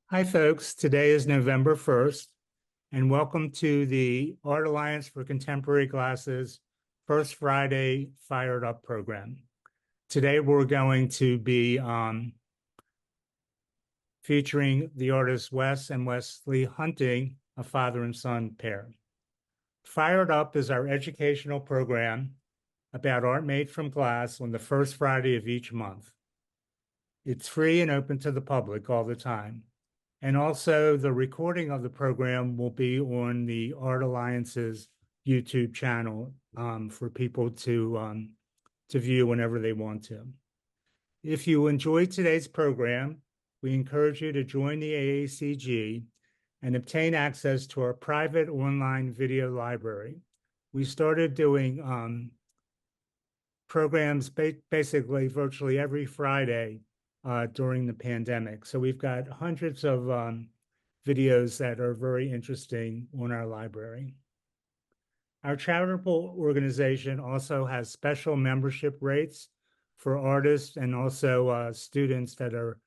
Hi, folks. Today is November 1st, and welcome to the Art Alliance for Contemporary Glasses First Friday Fired Up program. Today, we're going to be featuring the artists Wes and Wesley Hunting, a father and son pair. Fired Up is our educational program about art made from glass on the first Friday of each month. It's free and open to the public all the time. And also the recording of the program will be on the Art Alliance's YouTube channel for people to view whenever they want to. If you enjoyed today's program, we encourage you to join the AACG and obtain access to our private online video library. We started doing programs basically virtually every Friday during the pandemic. So we've got hundreds of videos that are very interesting on our library. Our charitable organization also has special membership rates for artists and also students that are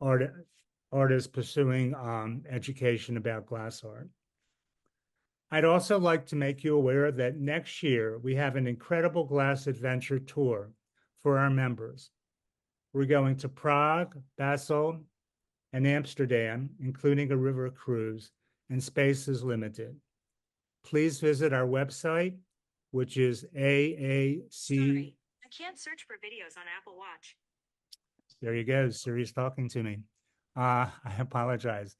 artists pursuing education about glass art. I'd also like to make you aware that next year we have an incredible glass adventure tour for our members. We're going to Prague, Basel, and Amsterdam, including a river cruise, and space is limited. Please visit our website, which is AAC. Sorry, I can't search for videos on Apple Watch. There you go. Siri's talking to me. I apologize.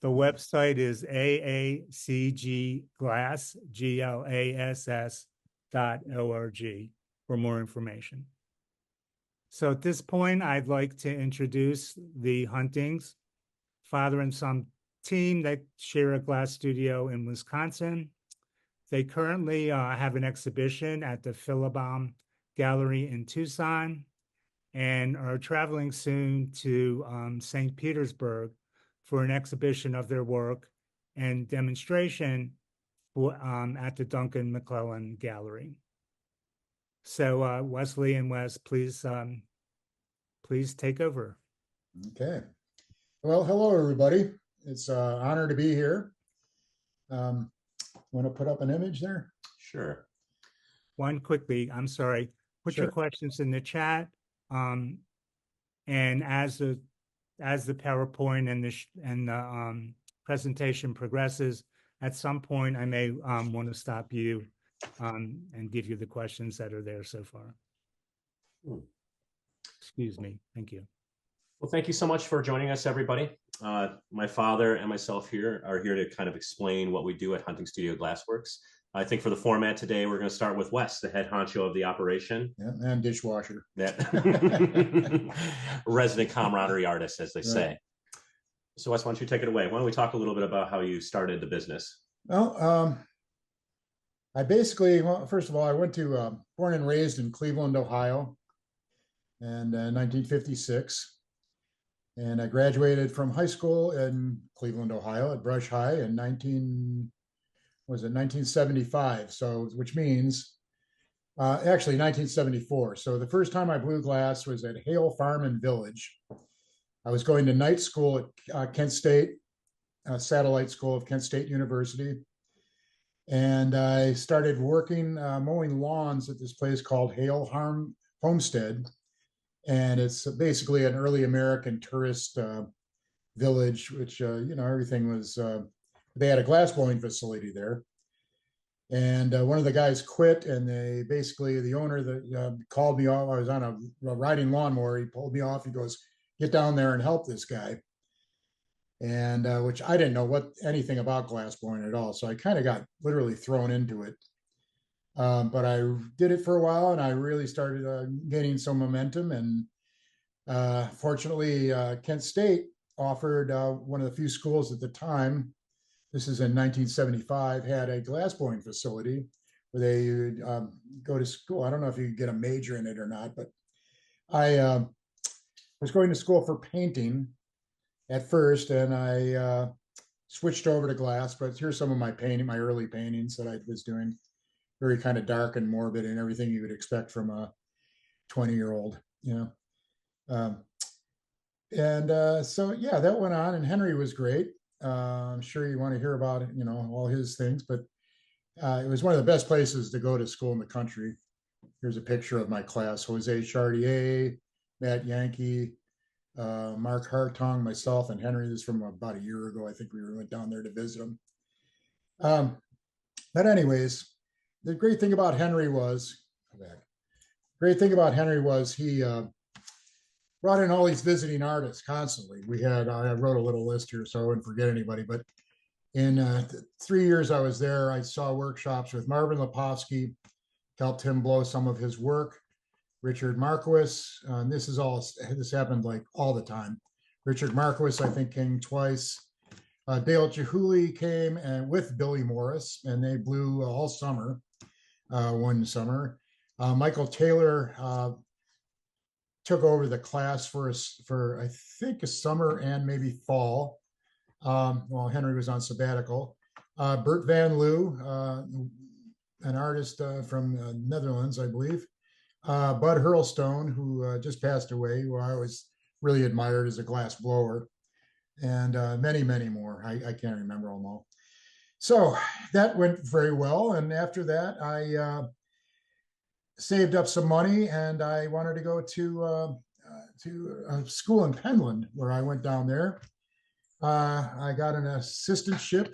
The website is AACG glass.org for more information. So at this point, I'd like to introduce the Huntings, father and son team that share a glass studio in Wisconsin. They currently have an exhibition at the Philibom Gallery in Tucson and are traveling soon to St. Petersburg for an exhibition of their work and demonstration at the Duncan McClellan Gallery. So Wesley and Wes, please take over. Okay. Well, hello, everybody. It's an honor to be here. Want to put up an image there? Sure. One quickly, I'm sorry. Put your questions in the chat. And as the PowerPoint and the presentation progresses, at some point I may want to stop you and give you the questions that are there so far. Excuse me. Thank you. Well, thank you so much for joining us, everybody. My father and myself here are here to kind of explain what we do at Hunting Studio Glassworks. I think for the format today, we're going to start with Wes, the head honcho of the operation. Yeah, and dishwasher. Yeah. Resident camaraderie artist, as they say. So Wes, why don't you take it away? Why don't we talk a little bit about how you started the business? Well, I basically, first of all, I went to, born and raised in Cleveland, Ohio, and 1956. And I graduated from high school in Cleveland, Ohio at Brush High in 1975. So, which means actually 1974. So the first time I blew glass was at Hale Farm and Village. I was going to night school at Kent State, satellite school of Kent State University. And I started working, mowing lawns at this place called Hale Farm Homestead. And it's basically an early American tourist village, which, everything was, they had a glass blowing facility there. And one of the guys quit, and the owner that called me off, I was on a riding lawnmower, he pulled me off, he goes, get down there and help this guy. And which I didn't know anything about glass blowing at all. So I kind of got literally thrown into it. But I did it for a while, and I really started gaining some momentum. And fortunately, Kent State offered, one of the few schools at the time, this is in 1975, had a glass blowing facility where they would go to school. I don't know if you could get a major in it or not, but I was going to school for painting at first, and I switched over to glass. But here's some of my early paintings that I was doing. Very kind of dark and morbid and everything you would expect from a 20-year-old, And so, yeah, that went on, and Henry was great. I'm sure you want to hear about it, all his things, but it was one of the best places to go to school in the country. Here's a picture of my class: Jose Chartier, Matt Yankee, Mark Hartong, myself, and Henry. This is from about a year ago. I think we went down there to visit him. But anyways, the great thing about Henry was, he brought in all these visiting artists constantly. I wrote a little list here so I wouldn't forget anybody, but in 3 years I was there, I saw workshops with Marvin Lepofsky, helped him blow some of his work. Richard Marquis, this happened like all the time. Richard Marquis, I think, came twice. Dale Chihuly came and with Billy Morris, and they blew all summer, one summer. Michael Taylor took over the class for us for, I think, a summer and maybe fall, while Henry was on sabbatical. Bert Van Loo, an artist from Netherlands, I believe. Bud Hurlstone, who just passed away, who I always really admired as a glass blower, and many, many more. I can't remember them all. So that went very well. And after that, I saved up some money, and I wanted to go to a school in Penland, where I went down there. I got an assistantship,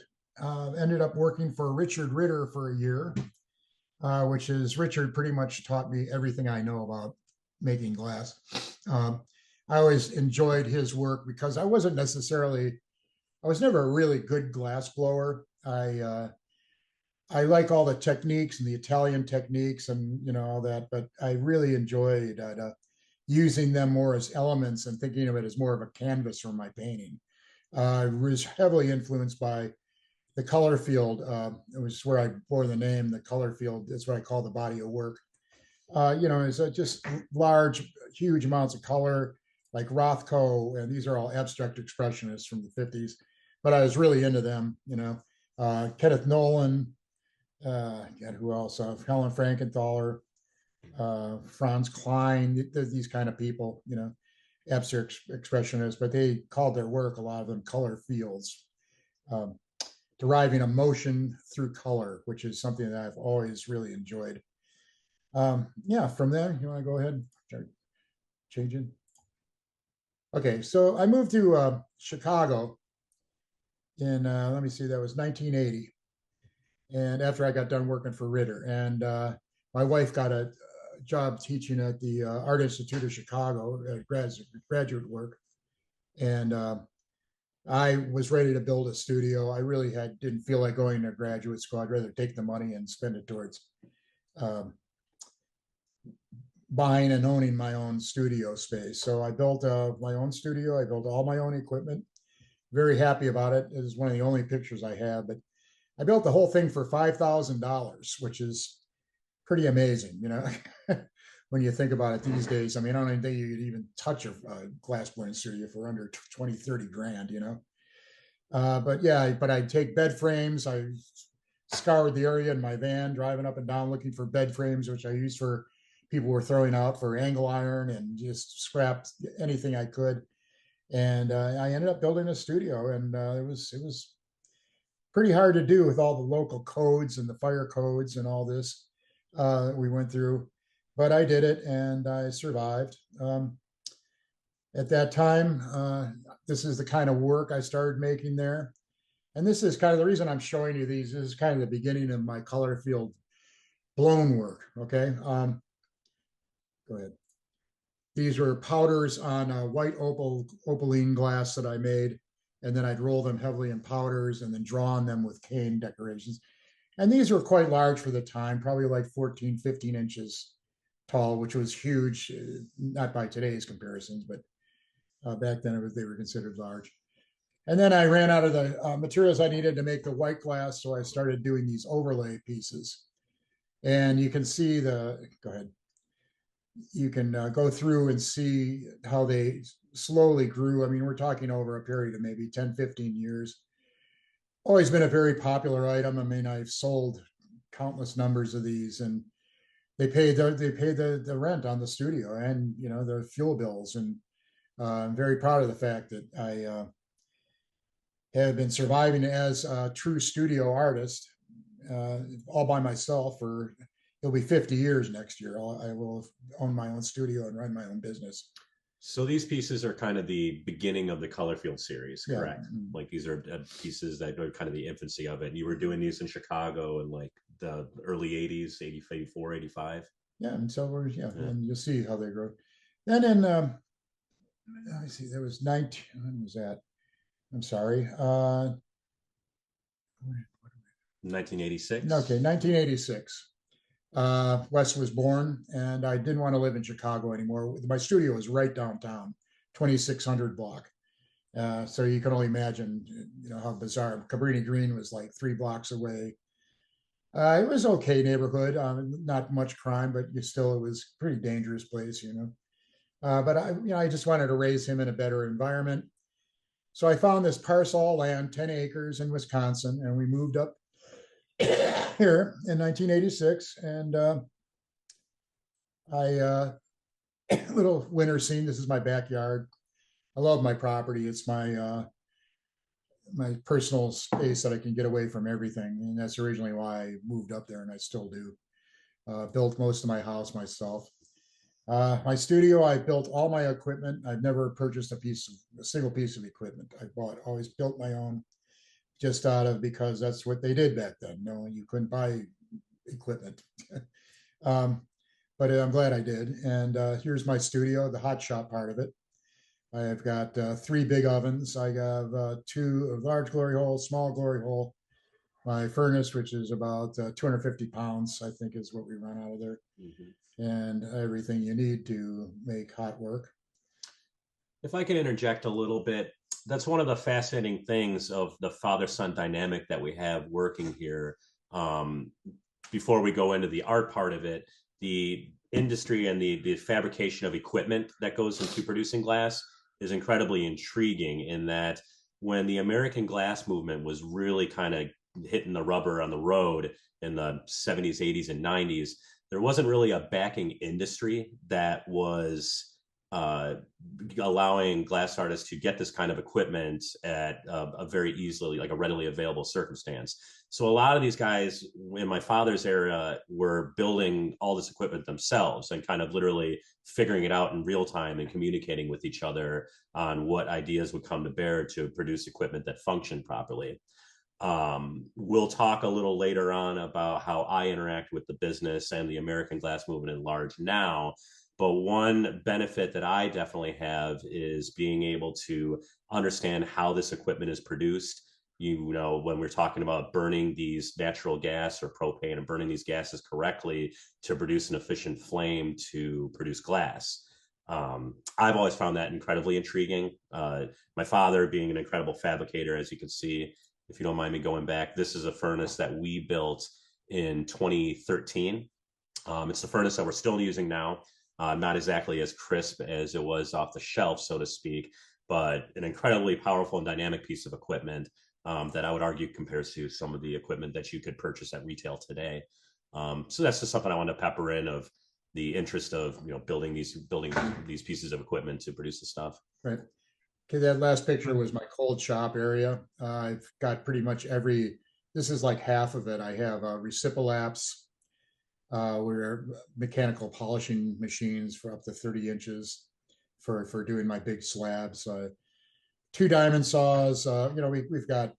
ended up working for Richard Ritter for a year, which is Richard pretty much taught me everything I know about making glass. I always enjoyed his work because I was never a really good glass blower. I like all the techniques and the Italian techniques and all that, but I really enjoyed using them more as elements and thinking of it as more of a canvas for my painting. I was heavily influenced by the color field. It was where I bore the name, the color field. That's what I call the body of work. It's just large, huge amounts of color, like Rothko, and these are all abstract expressionists from the 50s. But I was really into them, Kenneth Nolan, who else? Helen Frankenthaler, Franz Klein, these kind of people, abstract expressionists, but they called their work, a lot of them, color fields, deriving emotion through color, which is something that I've always really enjoyed. From there, you want to go ahead and start changing? Okay, so I moved to Chicago in, let me see, that was 1980. And after I got done working for Ritter, and my wife got a job teaching at the Art Institute of Chicago, graduate work. And I was ready to build a studio. I really didn't feel like going to graduate school. I'd rather take the money and spend it towards buying and owning my own studio space. So I built my own studio. I built all my own equipment. Very happy about it. It is one of the only pictures I have, but I built the whole thing for $5,000, which is pretty amazing, when you think about it these days. I mean, I don't even think you could even touch a glass blowing studio for under 20, 30 grand, but I'd take bed frames. I scoured the area in my van, driving up and down, looking for bed frames, which I used for people were throwing out for angle iron, and just scrapped anything I could. And I ended up building a studio, and it was pretty hard to do with all the local codes and the fire codes and all this we went through, but I did it, and I survived. At that time, this is the kind of work I started making there. And this is kind of the reason I'm showing you these. This is kind of the beginning of my color field blown work, okay? Go ahead. These were powders on a white opaline glass that I made, and then I'd roll them heavily in powders and then draw on them with cane decorations. And these were quite large for the time, probably like 14, 15 inches tall, which was huge, not by today's comparisons, but back then they were considered large. And then I ran out of the materials I needed to make the white glass, so I started doing these overlay pieces. And you can see go ahead. You can go through and see how they slowly grew. I mean, we're talking over a period of maybe 10, 15 years. Always been a very popular item. I mean, I've sold countless numbers of these, and they pay the rent on the studio, and the fuel bills, and I'm very proud of the fact that I have been surviving as a true studio artist all by myself for, it'll be 50 years next year. I will own my own studio and run my own business. So these pieces are kind of the beginning of the color field series, Yeah. correct? Like these are pieces that are kind of the infancy of it. You were doing these in Chicago in like the early 80s, 84, 85. Yeah, and so we're, Yeah. and you'll see how they grow. Then in let me see, there was 19, when was that? I'm sorry. 1986. Okay, 1986. Wes was born, and I didn't want to live in Chicago anymore. My studio was right downtown, 2600 block. So you can only imagine, how bizarre. Cabrini Green was like 3 blocks away. It was okay neighborhood, not much crime, but it was a pretty dangerous place. But I just wanted to raise him in a better environment. So I found this parcel of land, 10 acres in Wisconsin, and we moved up here in 1986. And little winter scene. This is my backyard. I love my property. It's my personal space that I can get away from everything, and that's originally why I moved up there, and I still do. Built most of my house myself. My studio, I built all my equipment. I've never purchased a single piece of equipment. Always built my own, just because that's what they did back then. No, you couldn't buy equipment. But I'm glad I did. And here's my studio, the hot shop part of it. I've got 3 big ovens. I have 2 large glory hole, small glory hole. My furnace, which is about 250 pounds, I think is what we run out of there. And everything you need to make hot work. If I can interject a little bit, that's one of the fascinating things of the father-son dynamic that we have working here. Before we go into the art part of it, the industry and the fabrication of equipment that goes into producing glass is incredibly intriguing, in that when the American glass movement was really kind of hitting the rubber on the road in the 70s, 80s, and 90s, there wasn't really a backing industry that was allowing glass artists to get this kind of equipment at a very easily, like a readily available circumstance. So a lot of these guys in my father's era were building all this equipment themselves and kind of literally figuring it out in real time and communicating with each other on what ideas would come to bear to produce equipment that functioned properly. We'll talk a little later on about how I interact with the business and the American glass movement at large now. But one benefit that I definitely have is being able to understand how this equipment is produced. When we're talking about burning these natural gas or propane and burning these gases correctly to produce an efficient flame to produce glass. I've always found that incredibly intriguing. My father being an incredible fabricator, as you can see, if you don't mind me going back, this is a furnace that we built in 2013. It's the furnace that we're still using now. Not exactly as crisp as it was off the shelf, so to speak, but an incredibly powerful and dynamic piece of equipment that I would argue compares to some of the equipment that you could purchase at retail today. So that's just something I want to pepper in, of the interest of building these pieces of equipment to produce the stuff. Right. Okay, that last picture was my cold shop area. I've got pretty much this is like half of it. I have recipolaps, where mechanical polishing machines for up to 30 inches for doing my big slabs. 2 diamond saws. We've got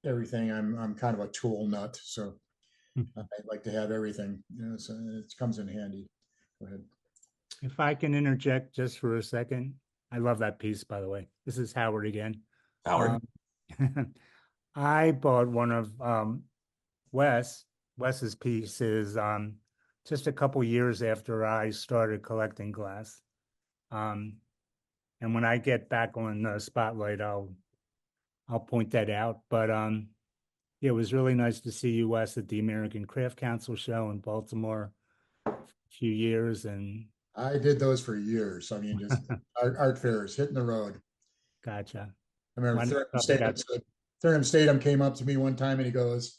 everything. I'm kind of a tool nut, so I'd like to have everything. So it comes in handy. Go ahead. If I can interject just for a second, I love that piece, by the way. This is Howard again. Howard. I bought one of Wes's pieces just a couple years after I started collecting glass. And when I get back on the spotlight, I'll point that out. But it was really nice to see you, Wes, at the American Craft Council show in Baltimore for a few years. And I did those for years. I mean, just art fairs, hitting the road. Gotcha. I remember Thurman Statham came up to me one time and he goes,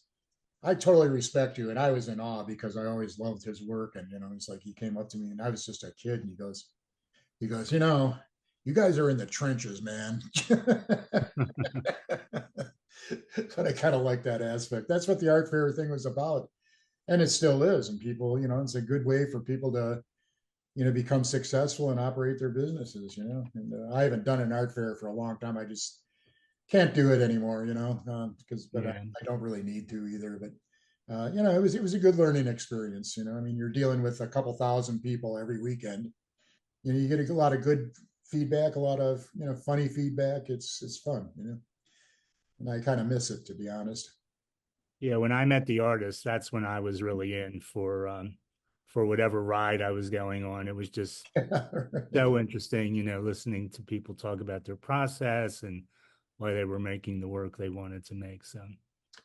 "I totally respect you." And I was in awe because I always loved his work. And, it's like he came up to me and I was just a kid. And he goes, you guys are in the trenches, man. But I kind of like that aspect. That's what the art fair thing was about. And it still is. And people, it's a good way for people to, become successful and operate their businesses, And I haven't done an art fair for a long time. I just can't do it anymore, but Yeah. I don't really need to either. But it was a good learning experience. I mean, you're dealing with a couple thousand people every weekend. You get a lot of good feedback, a lot of funny feedback. It's fun, and I kind of miss it, to be honest. Yeah, when I met the artist, that's when I was really in for whatever ride I was going on. It was just so interesting, listening to people talk about their process and why they were making the work they wanted to make. So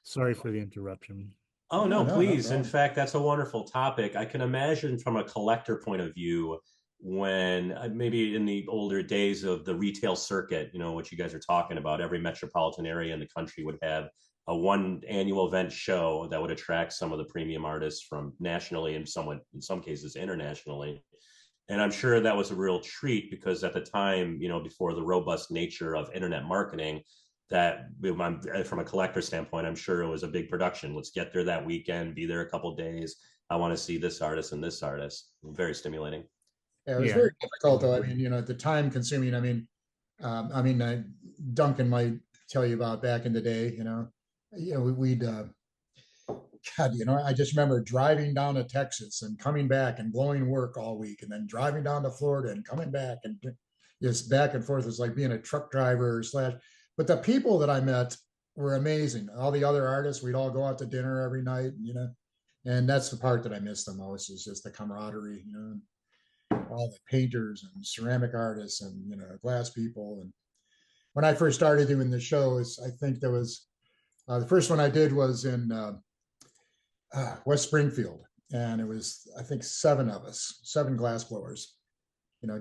sorry for the interruption. Oh, no, No please. In problem. fact, that's a wonderful topic. I can imagine from a collector point of view, when maybe in the older days of the retail circuit, what you guys are talking about, every metropolitan area in the country would have a one annual event show that would attract some of the premium artists from nationally and somewhat, in some cases, internationally. And I'm sure that was a real treat because at the time, before the robust nature of internet marketing, that from a collector standpoint, I'm sure it was a big production. Let's get there that weekend, be there a couple days. I want to see this artist and this artist. Very stimulating. Yeah, it was Yeah. very difficult, though. I mean, the time consuming. Duncan might tell you about back in the day. We'd God, I just remember driving down to Texas and coming back and blowing work all week, and then driving down to Florida and coming back and just back and forth. It's like being a truck driver slash. But the people that I met were amazing. All the other artists, we'd all go out to dinner every night, and that's the part that I miss the most is just the camaraderie, all the painters and ceramic artists and glass people. And when I first started doing the shows, I think there was the first one I did was in West Springfield, and it was I think 7 of us, 7 glass blowers.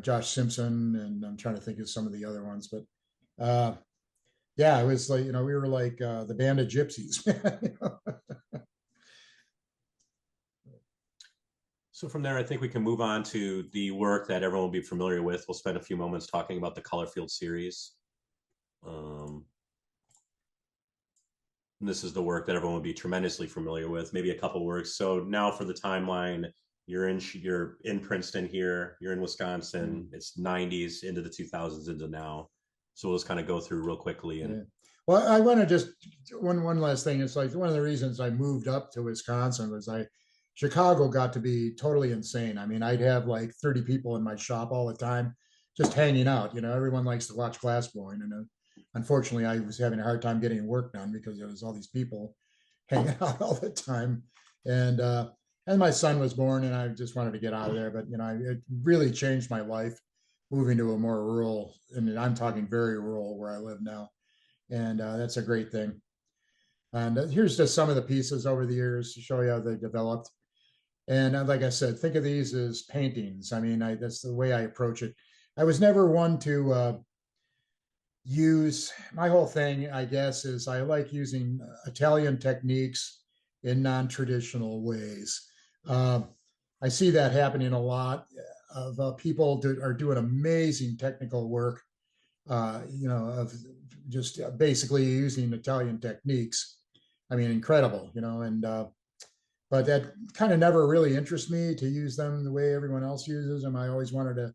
Josh Simpson, and I'm trying to think of some of the other ones, but yeah, it was like we were like the band of gypsies. So from there, I think we can move on to the work that everyone will be familiar with. We'll spend a few moments talking about the Color Field series. And this is the work that everyone will be tremendously familiar with, maybe a couple works. So now for the timeline, you're in Princeton here, you're in Wisconsin, it's 90s into the 2000s into now. So we'll just kind of go through real quickly. And Well, I want to just one last thing. It's like one of the reasons I moved up to Wisconsin was Chicago got to be totally insane. I mean, I'd have like 30 people in my shop all the time, just hanging out. Everyone likes to watch glass blowing, and unfortunately, I was having a hard time getting work done because there was all these people hanging out all the time. And my son was born, and I just wanted to get out of there. But it really changed my life moving to a more rural, and I'm talking very rural where I live now, and that's a great thing. And here's just some of the pieces over the years to show you how they developed. And like I said, think of these as paintings. I mean, that's the way I approach it. I was never one to use my whole thing, I guess, is I like using Italian techniques in non-traditional ways. I see that happening a lot of people are doing amazing technical work, of just basically using Italian techniques. I mean, incredible, and but that kind of never really interests me to use them the way everyone else uses them. I always wanted to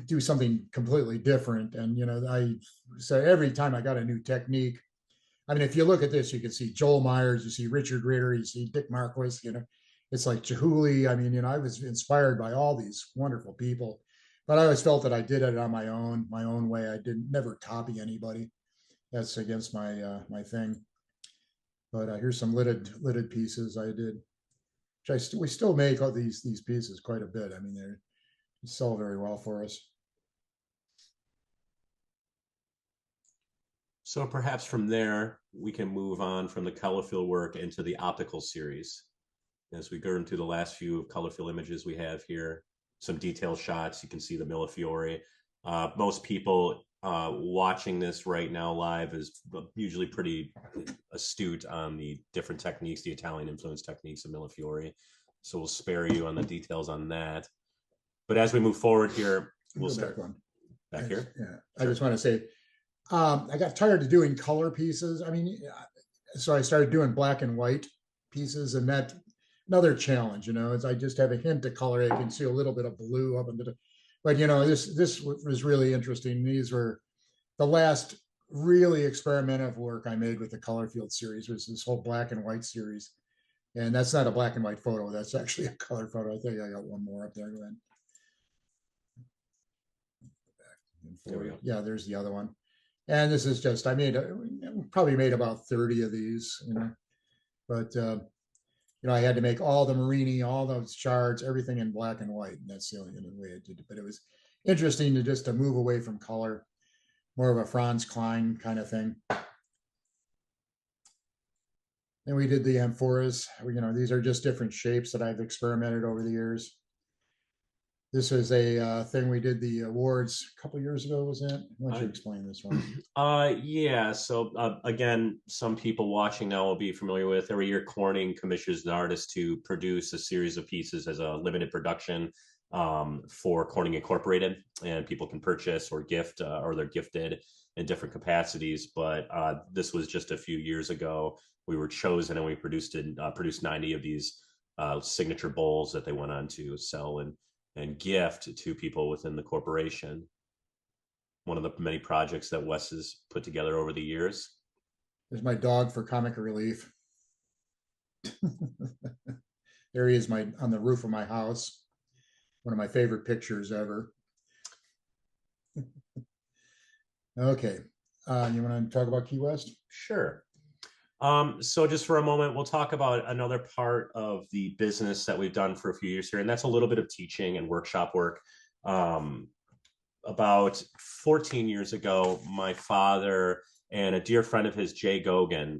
do something completely different. And, I say every time I got a new technique, I mean, if you look at this, you can see Joel Myers, you see Richard Ritter, you see Dick Marquis, it's like Chihuly. I mean, I was inspired by all these wonderful people, but I always felt that I did it on my own way. I didn't never copy anybody. That's against my thing. But here's some lidded pieces I did, which we still make all these pieces quite a bit. I mean, they sell very well for us. so perhaps from there, we can move on from the color field work into the optical series. As we go into the last few color field images we have here, some detailed shots, you can see the Millefiori. Most people watching this right now live is usually pretty astute on the different techniques, the Italian influence techniques of Millefiori. So we'll spare you on the details on that. But as we move forward here, we'll start. back here. Yeah, I just want to say, I got tired of doing color pieces. I mean, so I started doing black and white pieces, and that another challenge, is I just have a hint of color. I can see a little bit of blue up into the, but this was really interesting. These were the last really experimental work I made with the color field series, was this whole black and white series. And that's not a black and white photo. That's actually a color photo. I think I got one more up there. Go ahead. There we go. Yeah, there's the other one. And this is just, probably made about 30 of these, but, I had to make all the Marini, all those charts, everything in black and white. And that's the only way I did it. But it was interesting to move away from color, more of a Franz Klein kind of thing. And we did the amphoras. These are just different shapes that I've experimented over the years. This was a thing we did the awards a couple years ago, was it? Why don't you explain this one? Yeah. So again, some people watching now will be familiar with, every year Corning commissions an artist to produce a series of pieces as a limited production for Corning Incorporated, and people can purchase or gift, or they're gifted in different capacities. But this was just a few years ago. We were chosen, and we produced 90 of these signature bowls that they went on to sell and gift to people within the corporation. One of the many projects that Wes has put together over the years. There's my dog for comic relief. There he is, on the roof of my house. One of my favorite pictures ever. Okay, you want to talk about Key West? Sure. So just for a moment, we'll talk about another part of the business that we've done for a few years here, and that's a little bit of teaching and workshop work. About 14 years ago, my father and a dear friend of his, Jay Gogan,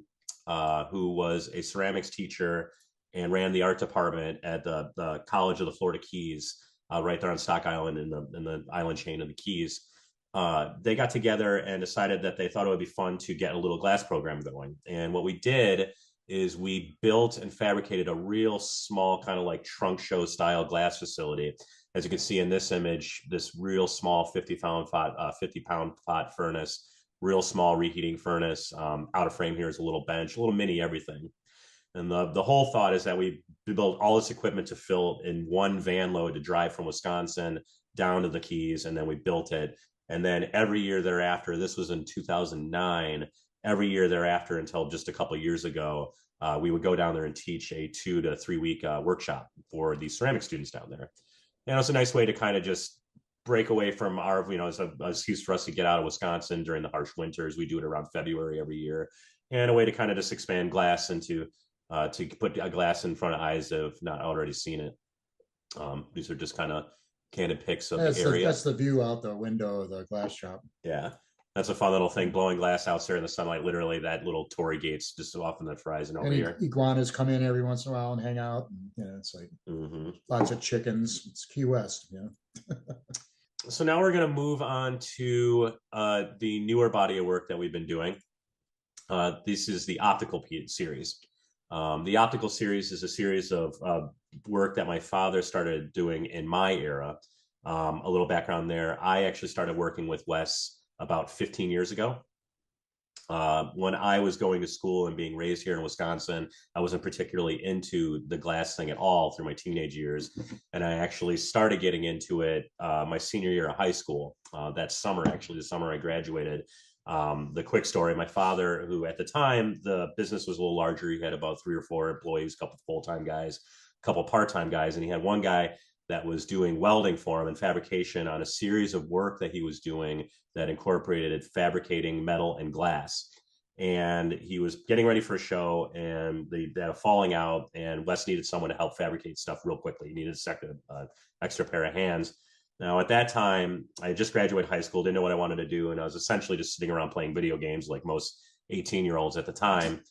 who was a ceramics teacher and ran the art department at the College of the Florida Keys, right there on Stock Island in the island chain of the Keys. They got together and decided that they thought it would be fun to get a little glass program going. And what we did is we built and fabricated a real small kind of like trunk show style glass facility. As you can see in this image, this real small 50-pound pot furnace, real small reheating furnace. Out of frame here is a little bench, a little mini everything. And the whole thought is that we built all this equipment to fill in one van load to drive from Wisconsin down to the Keys, and then we built it. And then every year thereafter, this was in 2009, every year thereafter until just a couple of years ago, we would go down there and teach a 2 to 3 week workshop for the ceramic students down there. And it's a nice way to kind of just break away from our, it's an excuse for us to get out of Wisconsin during the harsh winters. We do it around February every year, and a way to kind of just expand glass into, to put a glass in front of eyes that have not already seen it. These are just kind of candid pics of the area. That's the view out the window of the glass shop. Yeah, that's a fun little thing, blowing glass out there in the sunlight. Literally, that little Tory gates just off on the horizon over here. Iguanas come in every once in a while and hang out. And, it's like lots of chickens. It's Key West. So now we're going to move on to the newer body of work that we've been doing. This is the optical series. The optical series is a series of work that my father started doing in my era. A little background there. I actually started working with Wes about 15 years ago. When I was going to school and being raised here in Wisconsin, I wasn't particularly into the glass thing at all through my teenage years. And I actually started getting into it my senior year of high school. That summer, actually, the summer I graduated. The quick story, my father, who at the time, the business was a little larger. He had about 3 or 4 employees, a couple full-time guys, a couple part-time guys. And he had one guy that was doing welding for him and fabrication on a series of work that he was doing that incorporated fabricating metal and glass. And he was getting ready for a show, and they had a falling out, and Wes needed someone to help fabricate stuff real quickly. He needed a extra pair of hands. Now, at that time, I just graduated high school, didn't know what I wanted to do, and I was essentially just sitting around playing video games like most 18-year-olds at the time.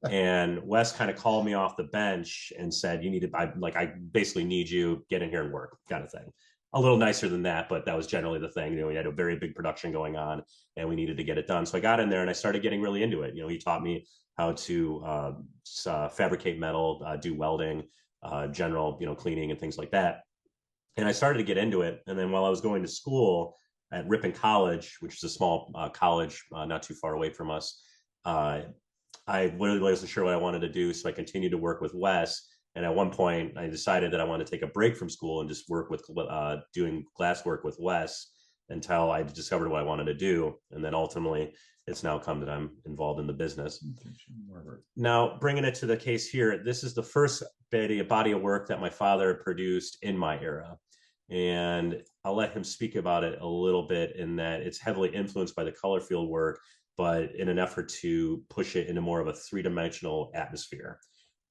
And Wes kind of called me off the bench and said, I basically need you, get in here and work, kind of thing. A little nicer than that, but that was generally the thing. We had a very big production going on, and we needed to get it done. So I got in there and I started getting really into it. He taught me how to fabricate metal, do welding, general, cleaning and things like that. And I started to get into it. And then while I was going to school, at Ripon College, which is a small college not too far away from us. I really wasn't sure what I wanted to do, so I continued to work with Wes. And at one point, I decided that I wanted to take a break from school and just work with doing glass work with Wes until I discovered what I wanted to do. And then ultimately, it's now come that I'm involved in the business. Now, bringing it to the case here, this is the first body of work that my father produced in my era. And I'll let him speak about it a little bit, in that it's heavily influenced by the color field work, but in an effort to push it into more of a three-dimensional atmosphere.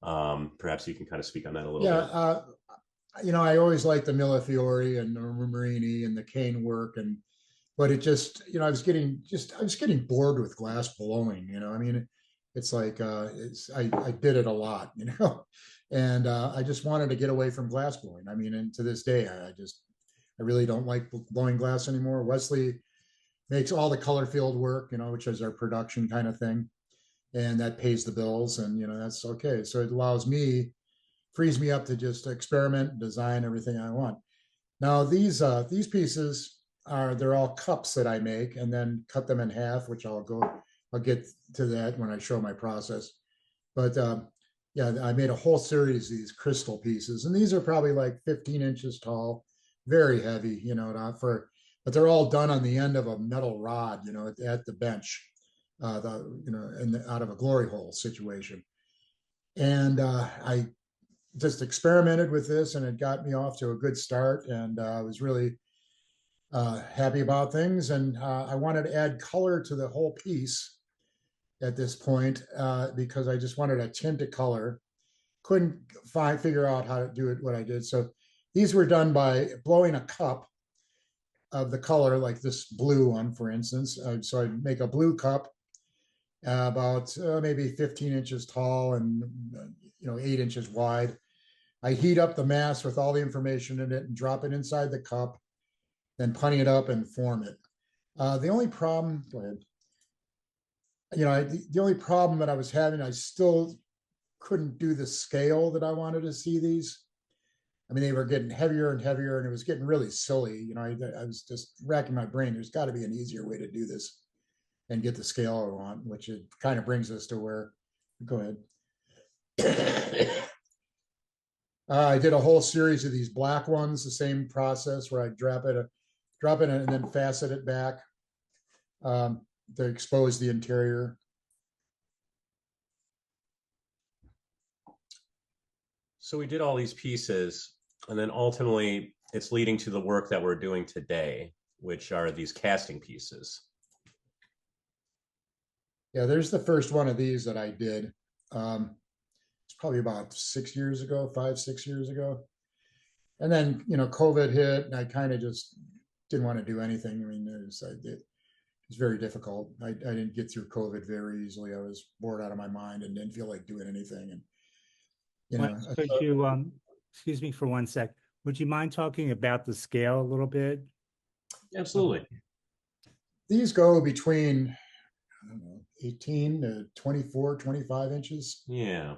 Perhaps you can kind of speak on that a little bit. You know, I always liked the Millefiori and the Marini and the cane work, but it just, you know, I was getting bored with glass blowing. You know, I mean, it's like I did it a lot, you know, and I just wanted to get away from glass blowing. I mean, and to this day, I really don't like blowing glass anymore. Wesley makes all the color field work, you know, which is our production kind of thing, and that pays the bills, and you know, that's okay. So it frees me up to just experiment, design everything I want. Now these pieces they're all cups that I make and then cut them in half, which I'll get to that when I show my process. But yeah, I made a whole series of these crystal pieces, and these are probably like 15 inches tall, very heavy, you know, but they're all done on the end of a metal rod, you know, at the bench, out of a glory hole situation. And I just experimented with this, and it got me off to a good start, and I was really happy about things. And I wanted to add color to the whole piece at this point because I just wanted a tint of color. Couldn't figure out how to do it, what I did. So these were done by blowing a cup of the color, like this blue one, for instance. So I'd make a blue cup about maybe 15 inches tall and 8 inches wide. I heat up the mass with all the information in it and drop it inside the cup, then punny it up and form it. The only problem, go ahead. The only problem that I was having, I still couldn't do the scale that I wanted to see these. I mean, they were getting heavier and heavier, and it was getting really silly. I was just racking my brain. There's got to be an easier way to do this and get the scale I want, which it kind of brings us to where, go ahead. I did a whole series of these black ones, the same process where I drop it and then facet it back to expose the interior. So we did all these pieces, and then ultimately it's leading to the work that we're doing today, which are these casting pieces. Yeah, there's the first one of these that I did. It's probably about 6 years ago, 5-6 years ago. And then, COVID hit, and I kind of just didn't want to do anything. I mean, it was very difficult. I didn't get through COVID very easily. I was bored out of my mind and didn't feel like doing anything. And could you, excuse me for one sec, would you mind talking about the scale a little bit? Absolutely. These go between, I don't know, 18 to 24, 25 inches. Yeah.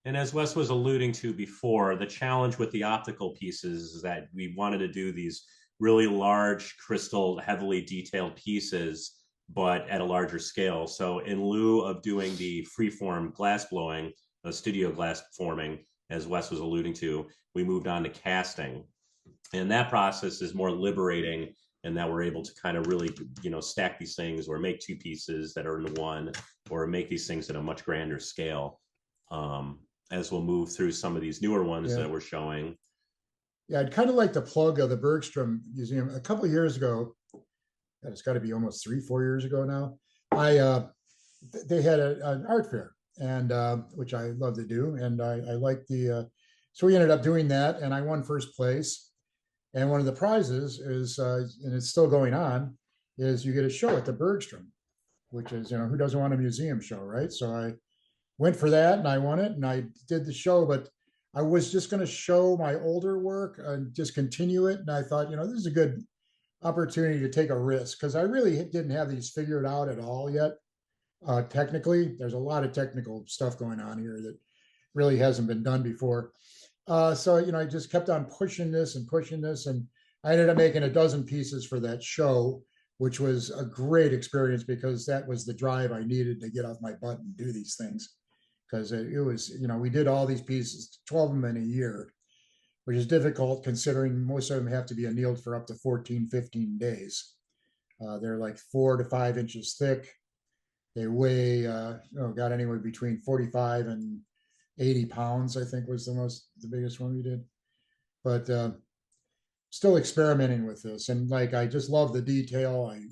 And as Wes was alluding to before, the challenge with the optical pieces is that we wanted to do these really large, crystal, heavily detailed pieces, but at a larger scale. So in lieu of doing the freeform glass blowing, the studio glass forming, as Wes was alluding to, we moved on to casting. And that process is more liberating, and that we're able to kind of really, stack these things or make two pieces that are in one, or make these things at a much grander scale. As we'll move through some of these newer ones that we're showing. Yeah, I'd kind of like to plug the Bergstrom Museum. A couple of years ago, it's got to be almost 3-4 years ago now, they had an art fair, and which I love to do. And I like so we ended up doing that, and I won first place. And one of the prizes is, and it's still going on, is you get a show at the Bergstrom, which is, who doesn't want a museum show, right? So I went for that, and I won it, and I did the show, but I was just going to show my older work and just continue it. And I thought, this is a good opportunity to take a risk, because I really didn't have these figured out at all yet. Technically, there's a lot of technical stuff going on here that really hasn't been done before. So, I just kept on pushing this, and I ended up making a dozen pieces for that show, which was a great experience because that was the drive I needed to get off my butt and do these things. Because it was, we did all these pieces, 12 of them in a year, which is difficult considering most of them have to be annealed for up to 14, 15 days. They're like 4 to 5 inches thick. They weigh, got anywhere between 45 and 80 pounds, I think was the biggest one we did. But still experimenting with this. And like, I just love the detail. I'm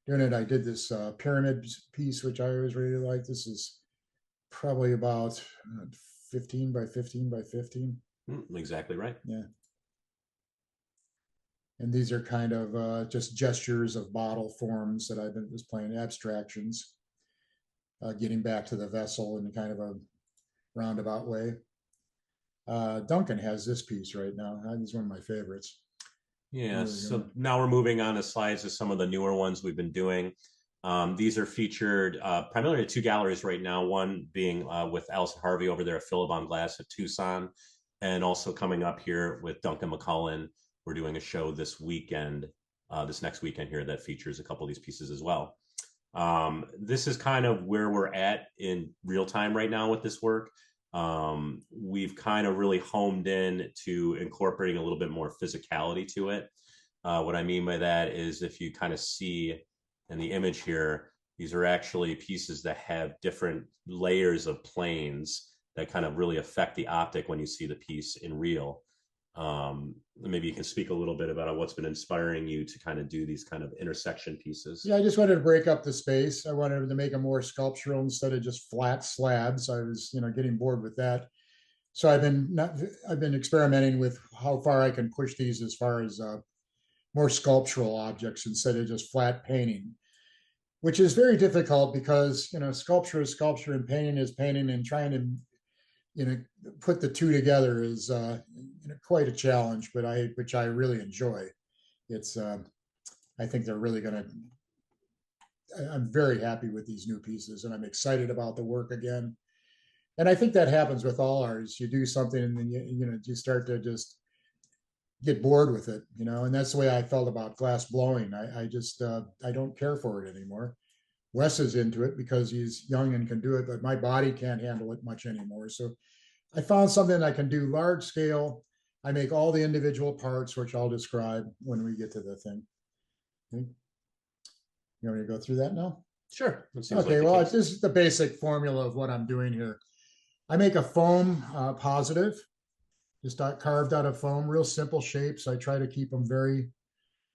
doing it. I did this pyramid piece, which I always really like. This is probably about 15 by 15 by 15. Exactly right. Yeah. And these are kind of just gestures of bottle forms that I've been just playing, abstractions, getting back to the vessel in kind of a roundabout way. Duncan has this piece right now. It's one of my favorites. Yeah, so now we're moving on to slides of some of the newer ones we've been doing. These are featured primarily at 2 galleries right now, one being with Allison Harvey over there at Philibon Glass at Tucson, and also coming up here with Duncan McClellan. We're doing a show this weekend, this next weekend here, that features a couple of these pieces as well. This is kind of where we're at in real time right now with this work. We've kind of really homed in to incorporating a little bit more physicality to it. What I mean by that is, if you kind of see in the image here, these are actually pieces that have different layers of planes that kind of really affect the optic when you see the piece in real. Maybe you can speak a little bit about what's been inspiring you to kind of do these kind of intersection pieces. Yeah, I just wanted to break up the space. I wanted to make them more sculptural instead of just flat slabs. I was, getting bored with that. So I've been experimenting with how far I can push these as far as more sculptural objects instead of just flat painting, which is very difficult because, sculpture is sculpture and painting is painting, and trying to, put the two together is quite a challenge, but which I really enjoy. It's, I think they're really I'm very happy with these new pieces, and I'm excited about the work again. And I think that happens with all artists. You do something and then you start to just get bored with it, and that's the way I felt about glass blowing. I just, I don't care for it anymore. Wes is into it because he's young and can do it, but my body can't handle it much anymore. So I found something I can do large scale. I make all the individual parts, which I'll describe when we get to the thing. Okay. You want me to go through that now? Sure. Okay, well, this is the basic formula of what I'm doing here. I make a foam positive, just carved out of foam, real simple shapes. I try to keep them very,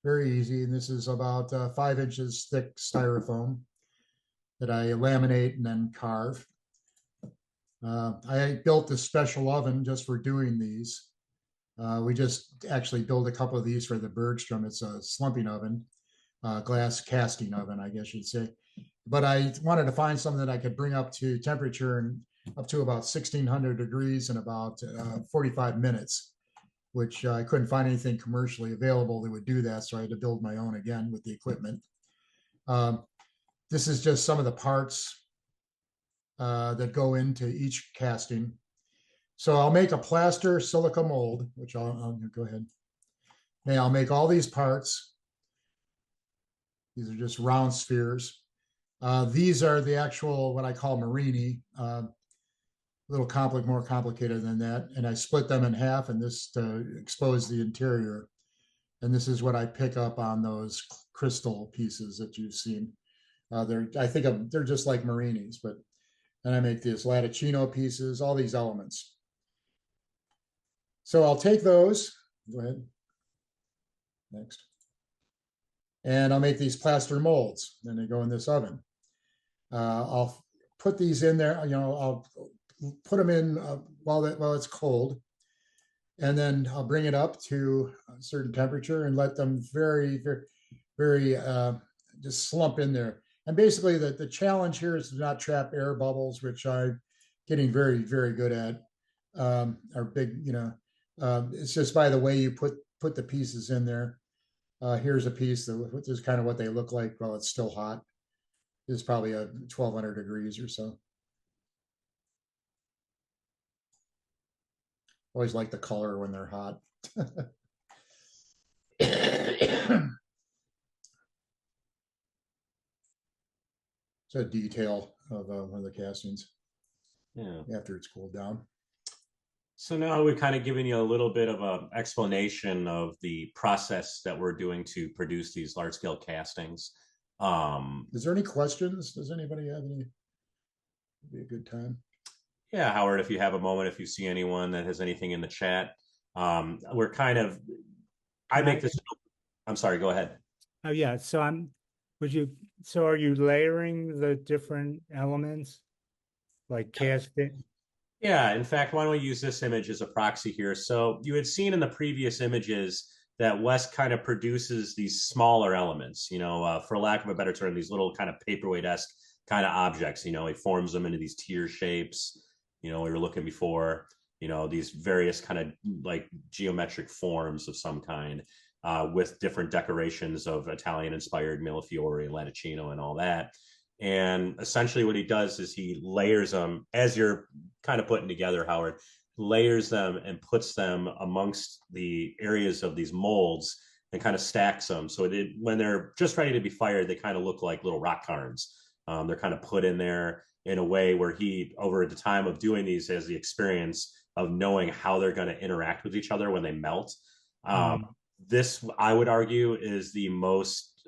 very easy. And this is about 5 inches thick styrofoam that I laminate and then carve. I built this special oven just for doing these. We just actually built a couple of these for the Bergstrom. It's a slumping oven, glass casting oven, I guess you'd say. But I wanted to find something that I could bring up to temperature and up to about 1600 degrees in about 45 minutes, which I couldn't find anything commercially available that would do that. So I had to build my own again with the equipment. This is just some of the parts that go into each casting. So I'll make a plaster silica mold, which I'll go ahead. Now I'll make all these parts. These are just round spheres. These are the actual, what I call marini, a little more complicated than that. And I split them in half, and this to expose the interior. And this is what I pick up on those crystal pieces that you've seen. They're just like marinis, but then I make these latticino pieces, all these elements. So I'll take those, go ahead, next. And I'll make these plaster molds, then they go in this oven. I'll put these in there, I'll put them in while it's cold. And then I'll bring it up to a certain temperature and let them very, very, very just slump in there. And basically the challenge here is to not trap air bubbles, which I'm getting very, very good at. Are big, it's just by the way you put the pieces in there. Here's a piece that is kind of what they look like while it's still hot. It's probably 1200 degrees or so. Always like the color when they're hot. It's a detail of one of the castings Yeah. after it's cooled down. So now we've kind of given you a little bit of an explanation of the process that we're doing to produce these large scale castings. Is there any questions? Does anybody have any? It'd be a good time. Yeah, Howard, if you have a moment, if you see anyone that has anything in the chat, we're kind of, I make this, I'm sorry, go ahead. Oh, yeah. So so are you layering the different elements like casting? Yeah, in fact, why don't we use this image as a proxy here? So you had seen in the previous images that Wes kind of produces these smaller elements, for lack of a better term, these little kind of paperweight-esque kind of objects, he forms them into these tier shapes, we were looking before, these various kind of like geometric forms of some kind with different decorations of Italian-inspired millefiori and Latticino and all that. And essentially what he does is he layers them as you're kind of putting together, Howard, layers them and puts them amongst the areas of these molds and kind of stacks them. So when they're just ready to be fired, they kind of look like little rock cairns. They're kind of put in there in a way where he, over the time of doing these, has the experience of knowing how they're going to interact with each other when they melt. This, I would argue, is the most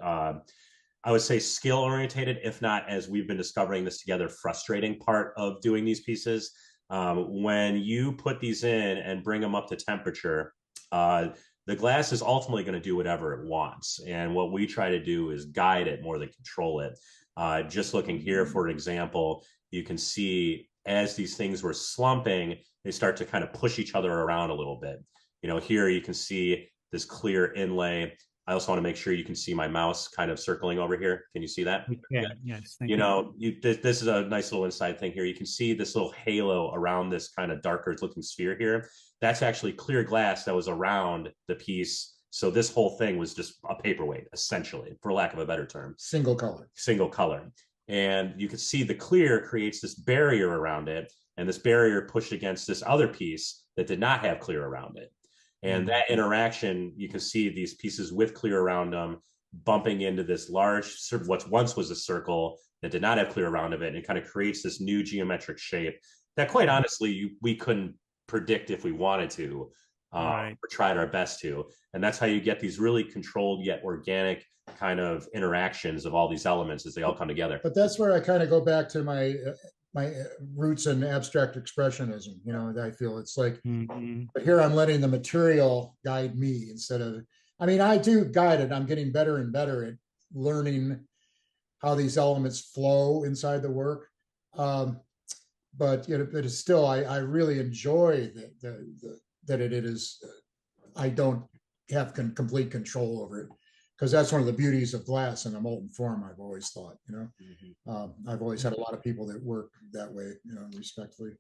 I would say skill orientated, if not, as we've been discovering this together, frustrating part of doing these pieces. When you put these in and bring them up to temperature, the glass is ultimately going to do whatever it wants. And what we try to do is guide it more than control it. Just looking here, for example, you can see as these things were slumping, they start to kind of push each other around a little bit. Here you can see this clear inlay. I also want to make sure you can see my mouse kind of circling over here. Can you see that? Yeah, yes. Thank you. This is a nice little inside thing here. You can see this little halo around this kind of darker looking sphere here. That's actually clear glass that was around the piece. So this whole thing was just a paperweight, essentially, for lack of a better term. Single color. Single color. And you can see the clear creates this barrier around it. And this barrier pushed against this other piece that did not have clear around it. And that interaction, you can see these pieces with clear around them bumping into this large, what once was a circle that did not have clear around of it. And it kind of creates this new geometric shape that, quite honestly, we couldn't predict if we wanted to, or tried our best to. And that's how you get these really controlled yet organic kind of interactions of all these elements as they all come together. But that's where I kind of go back to my roots in abstract expressionism. I feel it's like, but here I'm letting the material guide me instead of, I do guide it. I'm getting better and better at learning how these elements flow inside the work. But it is still, I really enjoy that it is, I don't have complete control over it. Because that's one of the beauties of glass in a molten form, I've always thought, I've always had a lot of people that work that way, respectfully.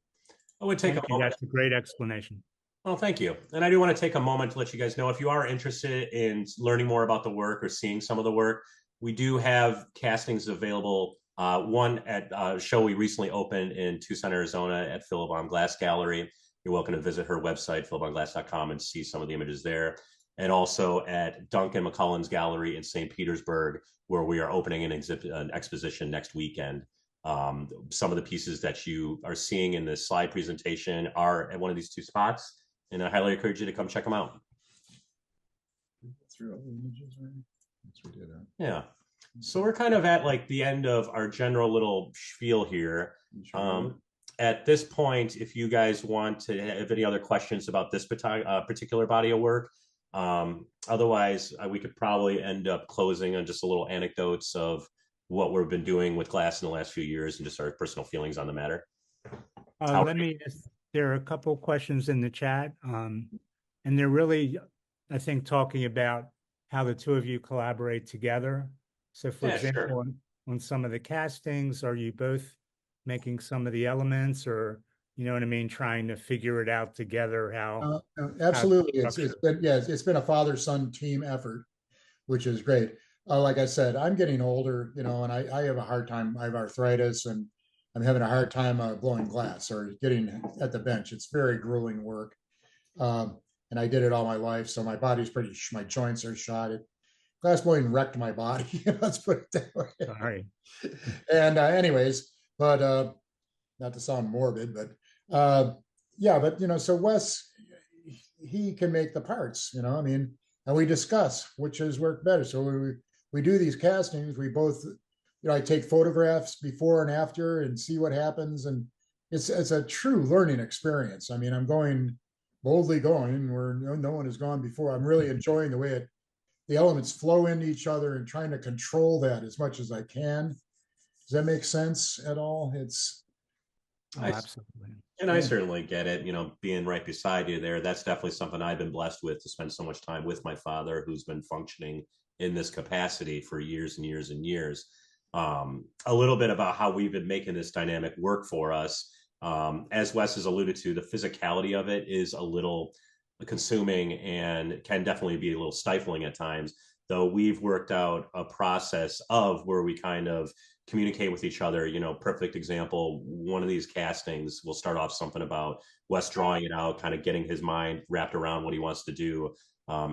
I would take a moment. That's a great explanation. Well, thank you. And I do want to take a moment to let you guys know, if you are interested in learning more about the work or seeing some of the work, we do have castings available. One at a show we recently opened in Tucson, Arizona at Philibon Glass Gallery. You're welcome to visit her website, philibonglass.com, and see some of the images there. And also at Duncan McClellan's Gallery in St. Petersburg, where we are opening an exposition next weekend. Some of the pieces that you are seeing in this slide presentation are at one of these two spots, and I highly encourage you to come check them out. Through all the images, right? That's what we did. Yeah. So we're kind of at like the end of our general little spiel here. At this point, if you guys want to have any other questions about this particular body of work, otherwise we could probably end up closing on just a little anecdotes of what we've been doing with glass in the last few years and just our personal feelings on the matter. There are a couple questions in the chat, and they're really, I think, talking about how the two of you collaborate together. So for example, sure. on some of the castings, are you both making some of the elements, or trying to figure it out together? How absolutely, it's been a father-son team effort, which is great. Like I said, I'm getting older, and I have a hard time. I have arthritis, and I'm having a hard time blowing glass or getting at the bench. It's very grueling work. and I did it all my life. So my body's my joints are shot. Glass blowing wrecked my body. Let's put it that way. Sorry. And anyways, but not to sound morbid, but yeah, but so Wes, he can make the parts, I mean, and we discuss which has worked better. So we do these castings. We both, I take photographs before and after and see what happens, and it's a true learning experience. I mean, I'm boldly going where no one has gone before. I'm really enjoying the way the elements flow into each other and trying to control that as much as I can. Does that make sense at all? Absolutely. And I certainly get it, being right beside you there. That's definitely something I've been blessed with, to spend so much time with my father, who's been functioning in this capacity for years and years and years. A little bit about how we've been making this dynamic work for us. As Wes has alluded to, the physicality of it is a little consuming and can definitely be a little stifling at times, though we've worked out a process of where we kind of communicate with each other. Perfect example, one of these castings will start off something about Wes drawing it out, kind of getting his mind wrapped around what he wants to do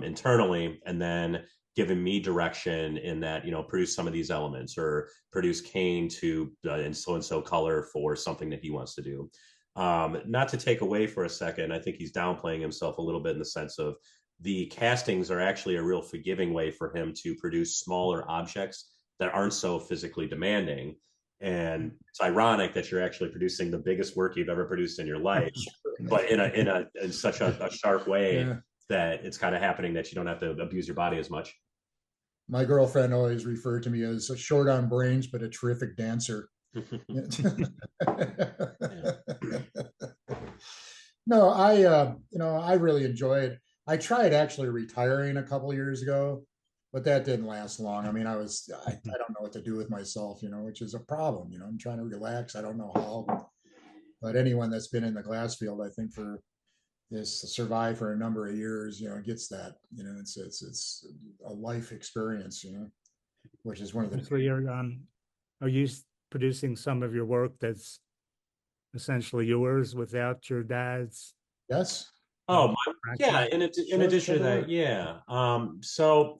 internally, and then giving me direction in that, produce some of these elements or produce cane to in so-and-so color for something that he wants to do. Not to take away for a second, I think he's downplaying himself a little bit in the sense of the castings are actually a real forgiving way for him to produce smaller objects that aren't so physically demanding. And it's ironic that you're actually producing the biggest work you've ever produced in your life, but in such a sharp way that it's kind of happening that you don't have to abuse your body as much. My girlfriend always referred to me as a short on brains, but a terrific dancer. No, I really enjoyed. I tried actually retiring a couple of years ago, but that didn't last long. I mean, I don't know what to do with myself, which is a problem. I'm trying to relax. I don't know how, but anyone that's been in the glass field, I think for this survive for a number of years, gets that, it's a life experience, which is one of the. So are you producing some of your work that's essentially yours without your dad's? Yes. Oh, yeah. In addition to that, yeah. So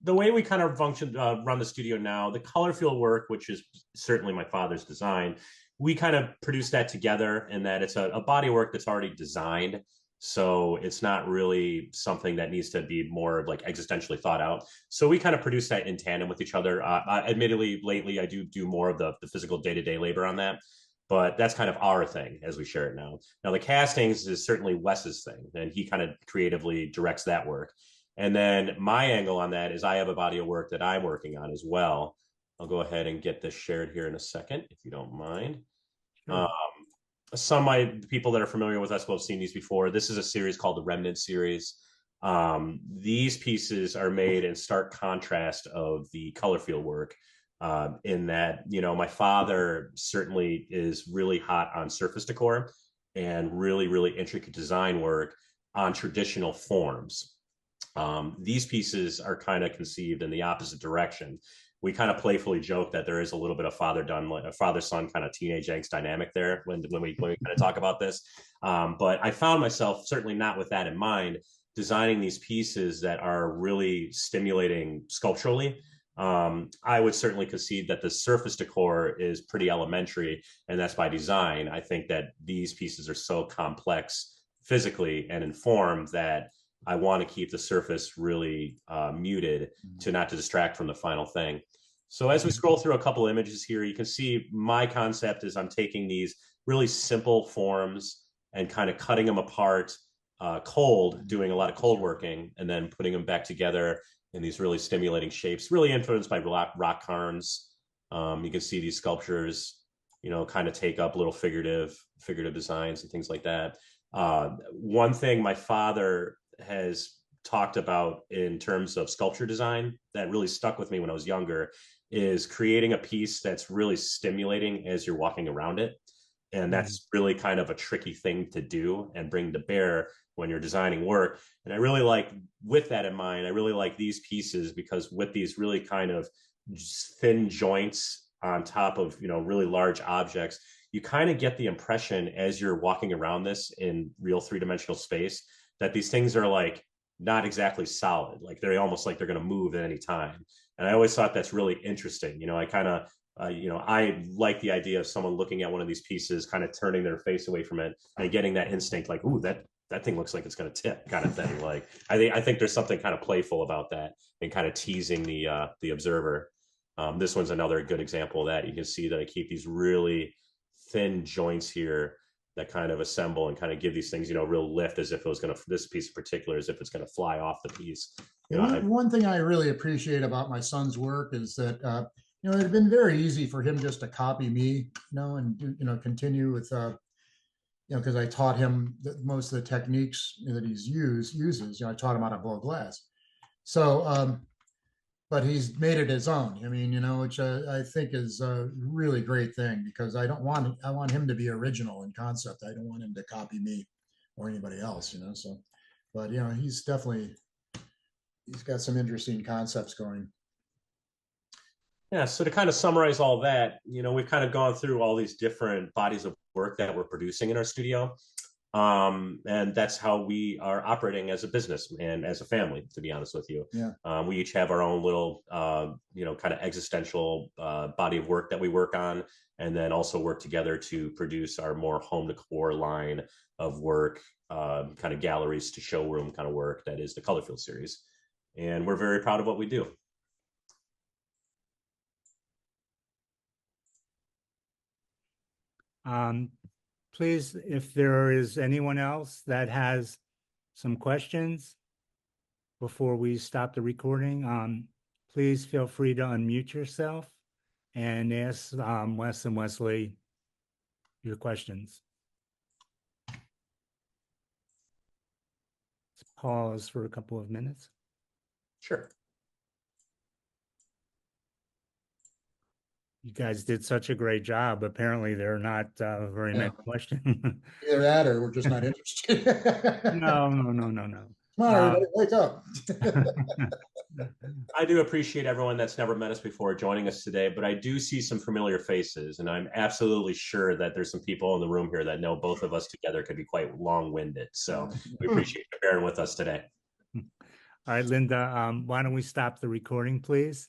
the way we kind of run the studio now, the color field work, which is certainly my father's design, we kind of produce that together, in that it's a body work that's already designed. So it's not really something that needs to be more like existentially thought out. So we kind of produce that in tandem with each other. Admittedly, lately I do more of the physical day-to-day labor on that, but that's kind of our thing as we share it now. Now the castings is certainly Wes's thing, and he kind of creatively directs that work. And then my angle on that is I have a body of work that I'm working on as well. I'll go ahead and get this shared here in a second, if you don't mind. Sure. Some of my people that are familiar with us will have seen these before. This is a series called the Remnant series. These pieces are made in stark contrast of the color field work, in that, my father certainly is really hot on surface decor and really, really intricate design work on traditional forms. These pieces are kind of conceived in the opposite direction. We kind of playfully joke that there is a little bit of father-son kind of teenage angst dynamic there when we kind of talk about this. But I found myself, certainly not with that in mind, designing these pieces that are really stimulating sculpturally. I would certainly concede that the surface decor is pretty elementary, and that's by design. I think that these pieces are so complex physically and in form that I want to keep the surface really muted to distract from the final thing. So as we scroll through a couple images here, you can see my concept is I'm taking these really simple forms and kind of cutting them apart cold, doing a lot of cold working, and then putting them back together in these really stimulating shapes, really influenced by rock cairns. You can see these sculptures, kind of take up little figurative designs and things like that. One thing my father has talked about in terms of sculpture design that really stuck with me when I was younger is creating a piece that's really stimulating as you're walking around it. And that's really kind of a tricky thing to do and bring to bear when you're designing work. And I really like, with that in mind, I really like these pieces because with these really kind of thin joints on top of, really large objects, you kind of get the impression as you're walking around this in real three-dimensional space that these things are like not exactly solid, like they're almost like they're going to move at any time. And I always thought that's really interesting. I kind of I like the idea of someone looking at one of these pieces, kind of turning their face away from it and getting that instinct, like, ooh, that thing looks like it's going to tip, kind of thing. Like, I think there's something kind of playful about that and kind of teasing the observer. This one's another good example of that. You can see that I keep these really thin joints here that kind of assemble and kind of give these things, real lift, as if it was going to, this piece in particular, as if it's going to fly off the piece. One thing I really appreciate about my son's work is that, it had been very easy for him just to copy me, and continue with, because I taught him most of the techniques that he's uses. I taught him how to blow glass. So, but he's made it his own. Which I think is a really great thing, because I want him to be original in concept. I don't want him to copy me or anybody else. So, but he's got some interesting concepts going. Yeah, so to kind of summarize all that, we've kind of gone through all these different bodies of work that we're producing in our studio. And that's how we are operating as a business and as a family, to be honest with you. Yeah. We each have our own little, kind of existential body of work that we work on, and then also work together to produce our more home decor line of work, kind of galleries to showroom kind of work that is the Colorfield series. And we're very proud of what we do. Please, if there is anyone else that has some questions before we stop the recording, please feel free to unmute yourself and ask Wes and Wesley your questions. Let's pause for a couple of minutes. Sure. You guys did such a great job. Apparently, there are not very many questions. Either that, or we're just not interested. No. Come on, everybody, wake up. I do appreciate everyone that's never met us before joining us today, but I do see some familiar faces, and I'm absolutely sure that there's some people in the room here that know both of us together could be quite long-winded. So we appreciate you bearing with us today. All right, Linda, why don't we stop the recording, please?